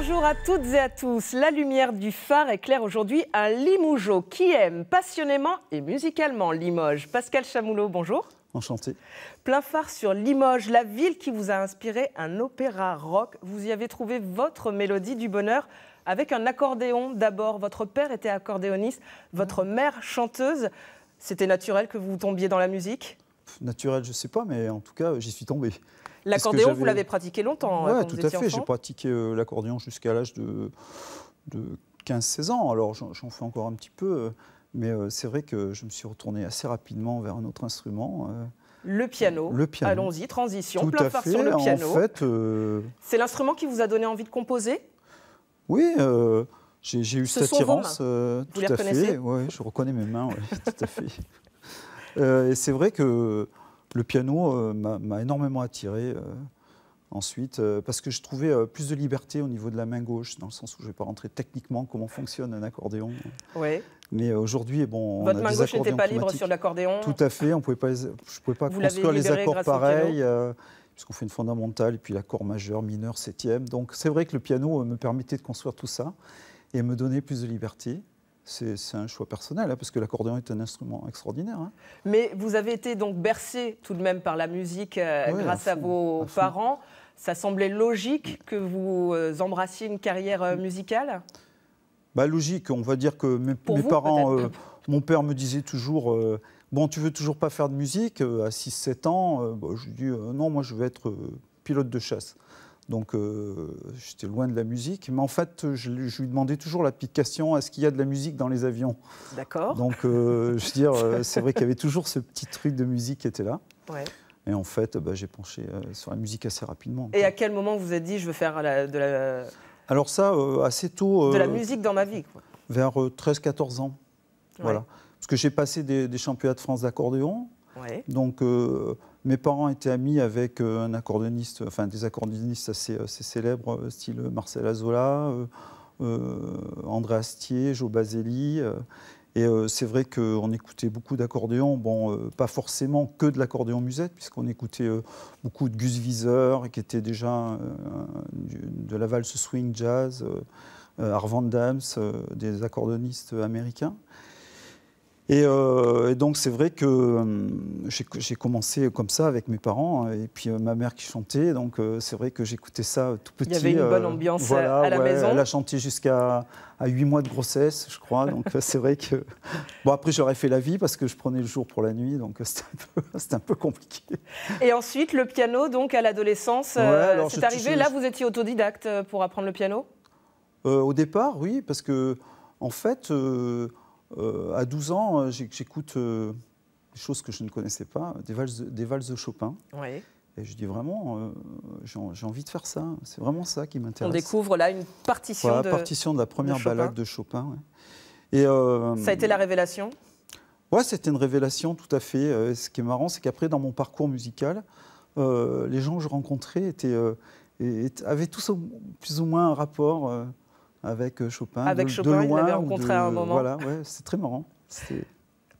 Bonjour à toutes et à tous. La lumière du phare éclaire aujourd'hui un Limougeot qui aime passionnément et musicalement Limoges. Pascal Chamoulot, bonjour. Enchanté. Plein phare sur Limoges, la ville qui vous a inspiré un opéra rock. Vous y avez trouvé votre mélodie du bonheur avec un accordéon. D'abord, votre père était accordéoniste, votre mère chanteuse. C'était naturel que vous tombiez dans la musique ? Naturel, je ne sais pas, mais en tout cas, j'y suis tombé. L'accordéon, vous l'avez pratiqué longtemps Oui, quand tout vous à étiez fait. enfant ? J'ai pratiqué l'accordéon jusqu'à l'âge de 15-16 ans. Alors, j'en fais encore un petit peu, mais c'est vrai que je me suis retourné assez rapidement vers un autre instrument. Le piano. Allons-y, transition, tout plein phare sur le piano. En fait, c'est l'instrument qui vous a donné envie de composer ? Oui, j'ai eu cette attirance. Vous les reconnaissez ? Oui, je reconnais mes mains, ouais, tout à fait. Et c'est vrai que le piano m'a énormément attiré ensuite, parce que je trouvais plus de liberté au niveau de la main gauche, dans le sens où je ne vais pas rentrer techniquement comment fonctionne un accordéon. Oui. Mais aujourd'hui, bon, votre main gauche n'était pas libre sur l'accordéon ? Tout à fait, je ne pouvais pas construire les accords pareils, puisqu'on fait une fondamentale, et puis l'accord majeur, mineur, septième. Donc c'est vrai que le piano me permettait de construire tout ça et me donnait plus de liberté. C'est un choix personnel, parce que l'accordéon est un instrument extraordinaire. Mais vous avez été donc bercé tout de même par la musique grâce à vos parents. Ça semblait logique que vous embrassiez une carrière musicale ? Logique, on va dire que mes parents, mon père me disait toujours bon, tu veux toujours pas faire de musique à 6-7 ans je lui dis non, moi je veux être pilote de chasse. Donc j'étais loin de la musique, mais en fait je lui demandais toujours la petite question, est-ce qu'il y a de la musique dans les avions ? D'accord. Donc je veux dire, c'est vrai qu'il y avait toujours ce petit truc de musique qui était là. Ouais. Et en fait, j'ai penché sur la musique assez rapidement. Et à quel moment vous vous êtes dit je veux faire de la... Alors ça, assez tôt... de la musique dans ma vie, quoi. Vers 13-14 ans, ouais. Voilà. Parce que j'ai passé des championnats de France d'accordéon. Ouais. Donc mes parents étaient amis avec un accordéoniste, enfin des accordéonistes assez célèbres, style Marcel Azola, André Astier, Joe Baselli. Et c'est vrai qu'on écoutait beaucoup d'accordéon, pas forcément que de l'accordéon musette, puisqu'on écoutait beaucoup de Gus Viseur, qui était déjà de la valse swing jazz, Art Van Dams, des accordéonistes américains. Et donc c'est vrai que j'ai commencé comme ça avec mes parents, et puis ma mère qui chantait, donc c'est vrai que j'écoutais ça tout petit. Il y avait une bonne ambiance à la maison. Elle a chanté jusqu'à 8 mois de grossesse, je crois, donc c'est vrai que... Bon, après j'aurais fait la vie parce que je prenais le jour pour la nuit, donc c'était un peu compliqué. Et ensuite le piano, donc à l'adolescence, c'est arrivé, là vous étiez autodidacte pour apprendre le piano ? Au départ, oui, parce que en fait... à 12 ans, j'écoute des choses que je ne connaissais pas, des valses de Chopin. Oui. Et je dis vraiment, j'ai envie de faire ça. C'est vraiment ça qui m'intéresse. On découvre là une partition la partition de la première ballade de Chopin. Ouais. Et, ça a été la révélation ? Ouais, c'était une révélation, tout à fait. Ce qui est marrant, c'est qu'après, dans mon parcours musical, les gens que je rencontrais avaient tous plus ou moins un rapport... avec Chopin. Avec Chopin, il l'avait rencontré à un moment. Voilà, ouais, c'est très marrant.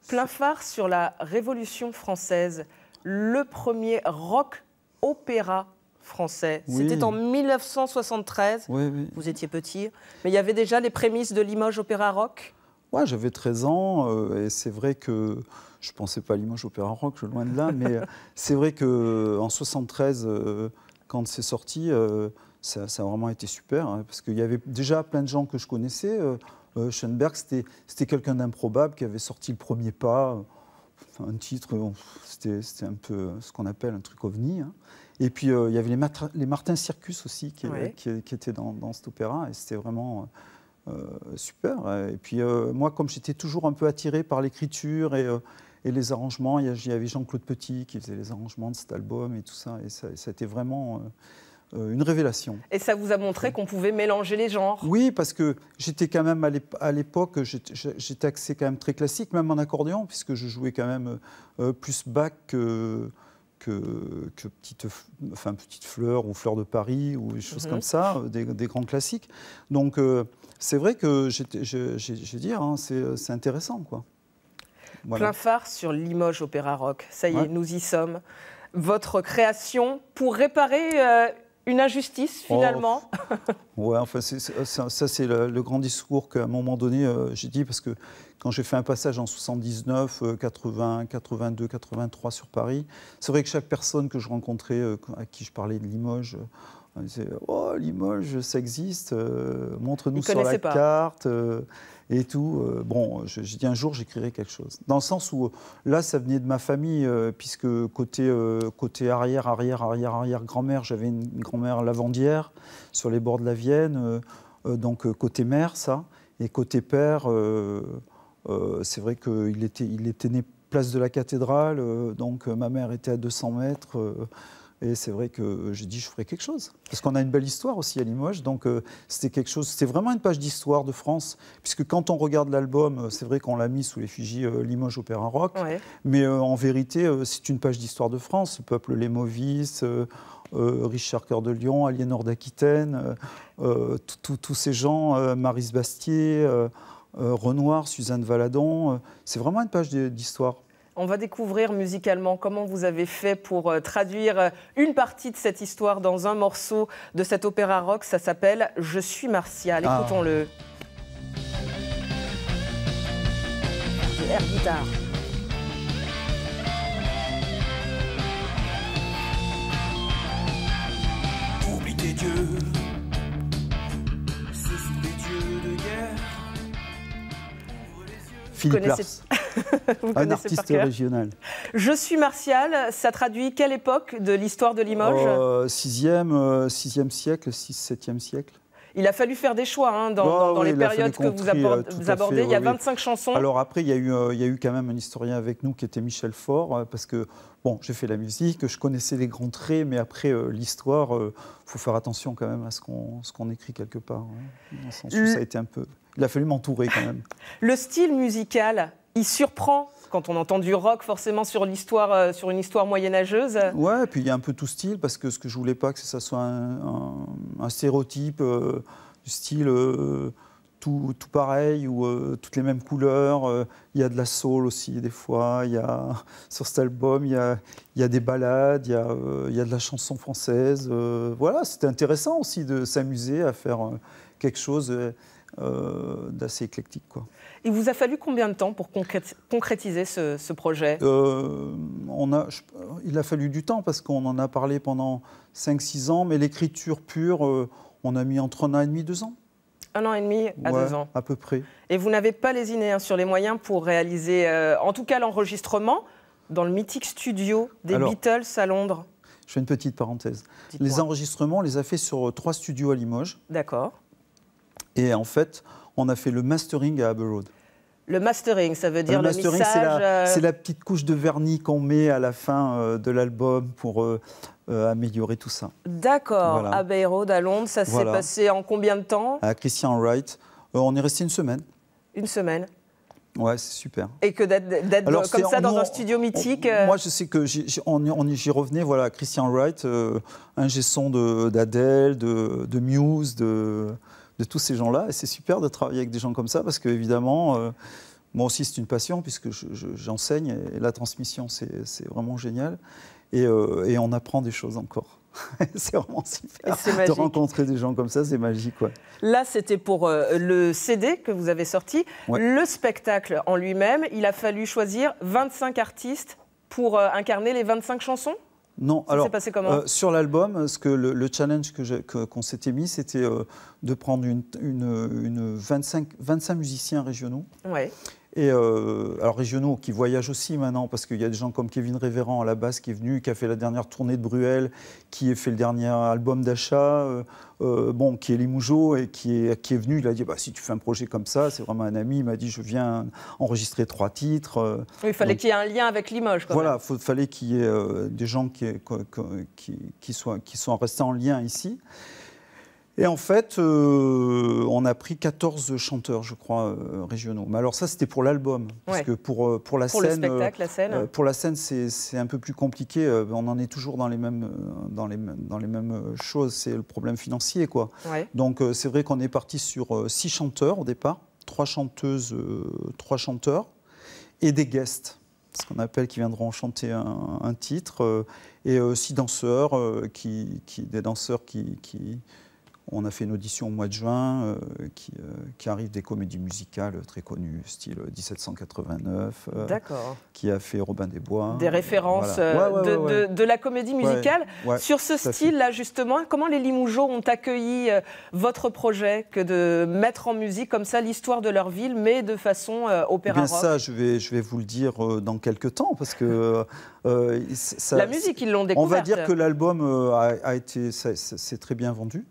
Plein phare sur la Révolution française, le premier rock opéra français. Oui. C'était en 1973. Oui. Vous étiez petit, mais il y avait déjà les prémices de Limoges Opéra Rock. Ouais, j'avais 13 ans et c'est vrai que je ne pensais pas à Limoges Opéra Rock, loin de là, mais c'est vrai qu'en 73, quand c'est sorti, ça a vraiment été super, parce qu'il y avait déjà plein de gens que je connaissais. Schoenberg, c'était quelqu'un d'improbable qui avait sorti le premier pas, un titre, c'était un peu ce qu'on appelle un truc ovni. Et puis il y avait les Martin Circus aussi qui étaient dans cet opéra, et c'était vraiment super. Et puis moi, comme j'étais toujours un peu attiré par l'écriture et les arrangements, il y avait Jean-Claude Petit qui faisait les arrangements de cet album et tout ça, et ça a été vraiment... une révélation. Et ça vous a montré qu'on pouvait mélanger les genres ? Oui, parce que j'étais quand même à l'époque, j'étais axé quand même très classique, même en accordéon, puisque je jouais quand même plus Bach que petite fleur ou fleur de Paris ou des choses comme ça, des grands classiques. Donc c'est vrai que j'ai dit, c'est intéressant, quoi. Voilà. Plein phare sur Limoges Opéra Rock. Ça y est, nous y sommes. Votre création pour réparer Une injustice, finalement. Ouais, enfin, ça, c'est le grand discours qu'à un moment donné, j'ai dit, parce que quand j'ai fait un passage en 79, 80, 82, 83 sur Paris, c'est vrai que chaque personne que je rencontrais, à qui je parlais de Limoges, disait « Oh, Limoges, ça existe, montre-nous sur la carte. » Et tout. Bon, j'ai dit un jour, j'écrirai quelque chose. Dans le sens où, là, ça venait de ma famille, puisque côté arrière-grand-mère, j'avais une grand-mère lavandière sur les bords de la Vienne, donc côté mère, ça. Et côté père, c'est vrai qu'il était né place de la Cathédrale, donc ma mère était à 200 mètres. Et c'est vrai que j'ai dit, je ferai quelque chose. Parce qu'on a une belle histoire aussi à Limoges. Donc c'était quelque chose, c'était vraiment une page d'histoire de France. Puisque quand on regarde l'album, c'est vrai qu'on l'a mis sous l'effigie Limoges Opéra Rock. Ouais. Mais en vérité, c'est une page d'histoire de France. Le peuple Lémovis, Richard Cœur de Lion, Aliénor d'Aquitaine, tous ces gens, Maryse Bastier, Renoir, Suzanne Valadon. C'est vraiment une page d'histoire. On va découvrir musicalement comment vous avez fait pour traduire une partie de cette histoire dans un morceau de cet opéra rock. Ça s'appelle « Je suis Martial ». Écoutons-le. Air guitare. Oublie tes dieux, ce sont des dieux de guerre. Philippe Lars. Un artiste régional. Je suis Martial, ça traduit quelle époque de l'histoire de Limoges? 6e siècle, 6-7e siècle. Il a fallu faire des choix dans les périodes que vous abordez. Il y a 25 chansons. Alors après, il y a eu quand même un historien avec nous qui était Michel Faure, parce que bon, j'ai fait la musique, je connaissais les grands traits, mais après l'histoire, faut faire attention quand même à ce qu'on écrit quelque part. Dans le sens où ça a été un peu... Il a fallu m'entourer quand même. Le style musical, il surprend quand on entend du rock forcément sur une histoire moyenâgeuse. Ouais, et puis il y a un peu tout style, parce que ce que je voulais pas, que ça soit un stéréotype du style tout pareil, ou toutes les mêmes couleurs. Il y a de la soul aussi des fois, sur cet album il y a des ballades, il y a de la chanson française. Voilà, c'était intéressant aussi de s'amuser à faire quelque chose d'assez éclectique, quoi. Il vous a fallu combien de temps pour concrétiser ce projet? Il a fallu du temps, parce qu'on en a parlé pendant 5-6 ans, mais l'écriture pure, on a mis entre 1 an et demi, 2 ans. 1 an et demi à 2 ans. À peu près. Et vous n'avez pas lésiné sur les moyens pour réaliser, en tout cas l'enregistrement, dans le mythique studio des Beatles à Londres. Je fais une petite parenthèse. Les enregistrements, on les a fait sur 3 studios à Limoges. D'accord. Et en fait, on a fait le mastering à Abbey Road. Le mastering, ça veut dire le mixage... C'est la petite couche de vernis qu'on met à la fin de l'album pour améliorer tout ça. D'accord. Voilà. Abbey Road à Londres, ça s'est passé en combien de temps? À Christian Wright. On est resté 1 semaine. 1 semaine? Ouais, c'est super. Et que d'être comme ça dans un studio mythique... Moi, je sais que j'y revenais, voilà, Christian Wright, ingé son d'Adèle, de Muse, de tous ces gens-là. Et c'est super de travailler avec des gens comme ça, parce qu'évidemment, moi aussi, c'est une passion, puisque j'enseigne, et la transmission, c'est vraiment génial. Et on apprend des choses encore. C'est vraiment super de rencontrer des gens comme ça, c'est magique. Ouais. Là, c'était pour le CD que vous avez sorti. Ouais. Le spectacle en lui-même, il a fallu choisir 25 artistes pour incarner les 25 chansons? Non, ça s'est passé comment? Sur l'album, le challenge qu'on s'était mis, c'était de prendre 25 musiciens régionaux. Ouais. Et alors régionaux qui voyagent aussi maintenant, parce qu'il y a des gens comme Kevin Révérend à la basse qui est venu, qui a fait la dernière tournée de Bruel, qui a fait le dernier album d'Achat, qui est Limougeot et qui est venu. Il a dit si tu fais un projet comme ça, c'est vraiment un ami. Il m'a dit je viens enregistrer 3 titres. Oui, il fallait qu'il y ait un lien avec Limoges. Voilà, il fallait qu'il y ait des gens qui soient restés en lien ici. Et en fait, on a pris 14 chanteurs, je crois, régionaux. Mais alors ça, c'était pour l'album. Parce que pour la scène... Pour le spectacle, la scène. Pour la scène, c'est un peu plus compliqué. On en est toujours dans les mêmes choses. C'est le problème financier, quoi. Ouais. Donc c'est vrai qu'on est parti sur 6 chanteurs au départ, 3 chanteuses, 3 chanteurs, et des guests. ce qu'on appelle, qui viendront chanter un titre, et 6 danseurs, des danseurs qui on a fait une audition au mois de juin, qui arrivent des comédies musicales très connues, style 1789, qui a fait Robin des Bois. Des références de la comédie musicale. Sur ce style-là, justement, comment les Limougeaux ont accueilli votre projet que de mettre en musique comme ça l'histoire de leur ville, mais de façon opéra rock? Ça, je vais vous le dire dans quelques temps, parce que... la musique, ils l'ont découverte. On va dire que l'album s'est très bien vendu.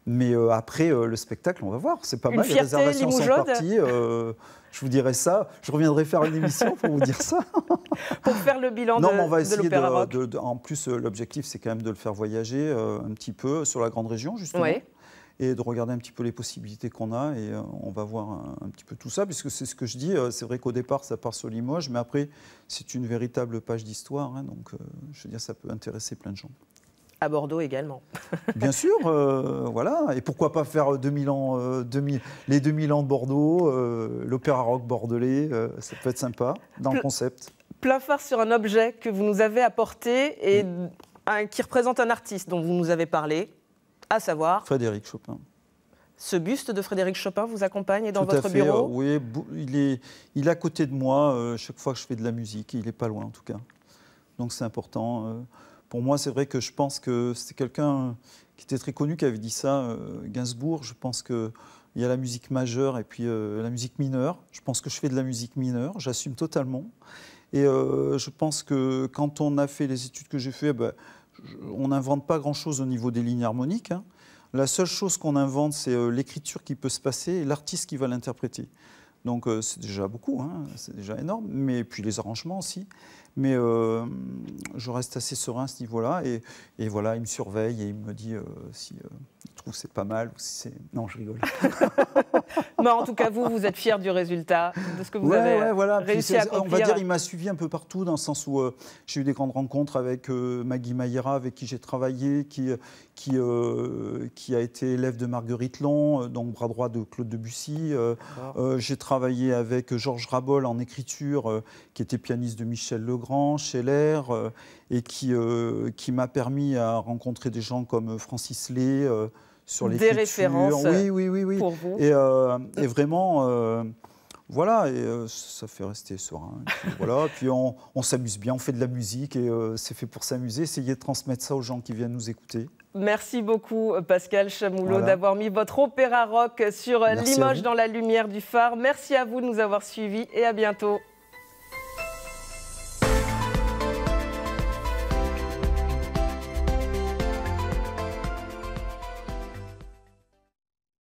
Mais après, le spectacle, on va voir. C'est pas mal, les réservations sont parties. Je vous dirai ça. Je reviendrai faire une émission pour vous dire ça. Pour faire le bilan mais on va de l'opéra rock. En plus, l'objectif, c'est quand même de le faire voyager un petit peu sur la grande région, justement. Et de regarder un petit peu les possibilités qu'on a. Et on va voir un petit peu tout ça, puisque c'est ce que je dis. C'est vrai qu'au départ, ça part sur Limoges, mais après, c'est une véritable page d'histoire. Hein, donc, je veux dire, ça peut intéresser plein de gens. À Bordeaux également. Bien sûr, voilà. Et pourquoi pas faire les 2000 ans de Bordeaux, l'opéra rock bordelais, ça peut être sympa dans le concept. Plein phare sur un objet que vous nous avez apporté et qui représente un artiste dont vous nous avez parlé, à savoir... Frédéric Chopin. Ce buste de Frédéric Chopin vous accompagne dans votre bureau? Oui, il est à côté de moi chaque fois que je fais de la musique. Il n'est pas loin en tout cas. Donc c'est important. Pour moi, c'est vrai que je pense que c'était quelqu'un qui était très connu qui avait dit ça, Gainsbourg. Je pense qu'il y a la musique majeure et puis la musique mineure. Je pense que je fais de la musique mineure, j'assume totalement. Et je pense que quand on a fait les études que j'ai faites, on n'invente pas grand-chose au niveau des lignes harmoniques. Hein. La seule chose qu'on invente, c'est l'écriture qui peut se passer et l'artiste qui va l'interpréter. Donc c'est déjà beaucoup, hein, c'est déjà énorme, mais puis les arrangements aussi. Mais je reste assez serein à ce niveau-là et voilà, il me surveille et il me dit si il trouve que c'est pas mal ou si c'est... Non, je rigole. Mais en tout cas, vous êtes fier du résultat, de ce que vous avez réussi à accomplir. On va dire il m'a suivi un peu partout, dans le sens où j'ai eu des grandes rencontres avec Maggie Mayera, avec qui j'ai travaillé, qui a été élève de Marguerite Long, donc bras droit de Claude Debussy. J'ai travaillé avec Georges Rabol en écriture, qui était pianiste de Michel Legrand, Scheller, et qui m'a permis à rencontrer des gens comme Francis Lay sur l'écriture. Des références oui. Pour vous. Et vraiment... voilà, et ça fait rester serein. Et puis, voilà, puis on s'amuse bien, on fait de la musique et c'est fait pour s'amuser. Essayez de transmettre ça aux gens qui viennent nous écouter. Merci beaucoup Pascal Chamoulot d'avoir mis votre opéra rock sur Limoges dans la lumière du phare. Merci à vous de nous avoir suivis et à bientôt.